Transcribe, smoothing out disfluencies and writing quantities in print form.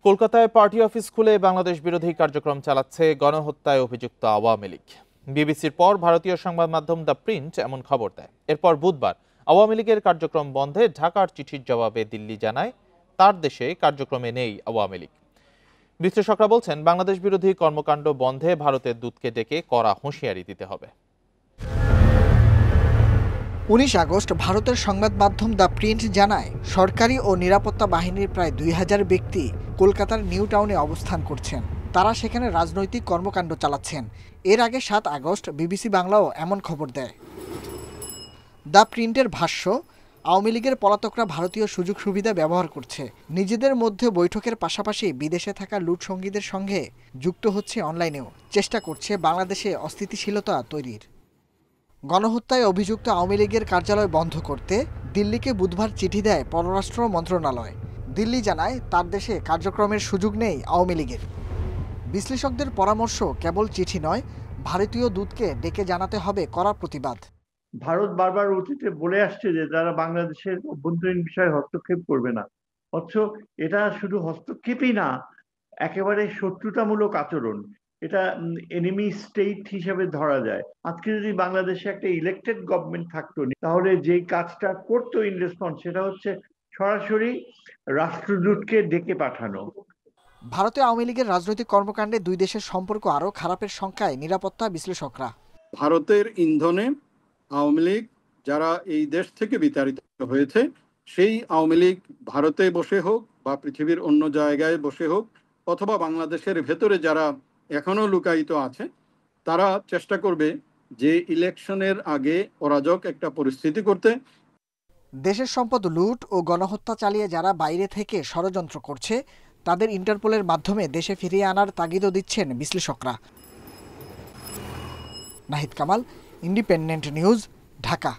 কলকাতায় party office খুলে বাংলাদেশ বিরোধী কার্যক্রম চালাচ্ছে গণহত্যায় অভিযুক্ত আওয়ামী লীগ। বিবিসির পর ভারতীয় সংবাদ মাধ্যম দ্য প্রিন্ট এমন খবর দেয়। এরপর বুধবার আওয়ামী লীগের কার্যক্রম বন্ধে ঢাকার চিঠির জবাবে দিল্লি জানায় তার দেশে কার্যক্রমে নেই আওয়ামী লীগ। বিশ্লেষকরা বলছেন, বাংলাদেশ বিরোধী কর্মকাণ্ড বন্ধে ভারতের দূতকে ডেকে কড়া হুঁশিয়ারি দিতে হবে। ১৯ আগস্ট ভারতের সংবাদ মাধ্যম দ্য প্রিন্ট জানায়, সরকারি ও নিরাপত্তা বাহিনীর প্রায় ২,০০০ ব্যক্তি কলকাতার নিউ টাউনে অবস্থান করছেন। তারা সেখানে রাজনৈতিক কর্মকাণ্ড চালাচ্ছেন। এর আগে ৭ আগস্ট বিবিসি বাংলাও এমন খবর দেয়। দ্য প্রিন্টের ভাষ্য, আওয়ামী লীগের পলাতকরা ভারতীয় সুযোগ সুবিধা ব্যবহার করছে। নিজেদের মধ্যে বৈঠকের পাশাপাশি বিদেশে থাকা লুটসঙ্গীদের সঙ্গে যুক্ত হচ্ছে, অনলাইনেও চেষ্টা করছে বাংলাদেশে অস্থিতিশীলতা তৈরির। গণহত্যায় অভিযুক্ত আওয়ামী লীগের কার্যালয় বন্ধ করতে দিল্লিকে বুধবার চিঠি দেয় পররাষ্ট্র মন্ত্রণালয়। দিল্লি জানায় তার দেশে কার্যক্রমের সুযোগ নেই আওয়ামী লীগের। বিশ্লেষকদের পরামর্শ, কেবল চিঠি নয়, ভারতীয় দূতকে ডেকে জানাতে হবে কড়া প্রতিবাদ। ভারত বারবার অতীতে বলে আসছে যে তারা বাংলাদেশের অভ্যন্তরীণ বিষয়ে হস্তক্ষেপ করবে না, অথচ এটা শুধু হস্তক্ষেপই না, একেবারে শত্রুতামূলক আচরণ। এটা এনিমি স্টেট হিসেবে ধরা যায়। আজকে যদি বাংলাদেশে একটা ইলেক্টেড গভর্নমেন্ট থাকতো, তাহলে যে কাজটা করতো ইন রেসপন্স, সেটা হচ্ছে সরাসরি রাষ্ট্রদূতকে ডেকে পাঠানো। ভারতে আওয়ামী লীগের রাজনৈতিক কর্মকাণ্ডে দুই দেশের সম্পর্ক আরও খারাপের শঙ্কায় নিরাপত্তা বিশ্লেষকরা। ভারতের ইন্ধনে আওয়ামী লীগ যারা এই দেশ থেকে বিতাড়িত হয়েছে, সেই আওয়ামী লীগ ভারতে বসে হোক বা পৃথিবীর অন্য জায়গায় বসে হোক, অথবা বাংলাদেশের ভেতরে যারা এখনো লুকায়িত আছে, তারা চেষ্টা করবে যে ইলেকশনের আগে অরাজক একটা পরিস্থিতি করতে। দেশের সম্পদ লুট ও গণহত্যা চালিয়ে যারা বাইরে থেকে ষড়যন্ত্র করছে, তাদের ইন্টারপোলের মাধ্যমে দেশে ফিরিয়ে আনার তাগিদও দিচ্ছেন বিশ্লেষকরা। Nahid Kamal, independent news, Dhaka.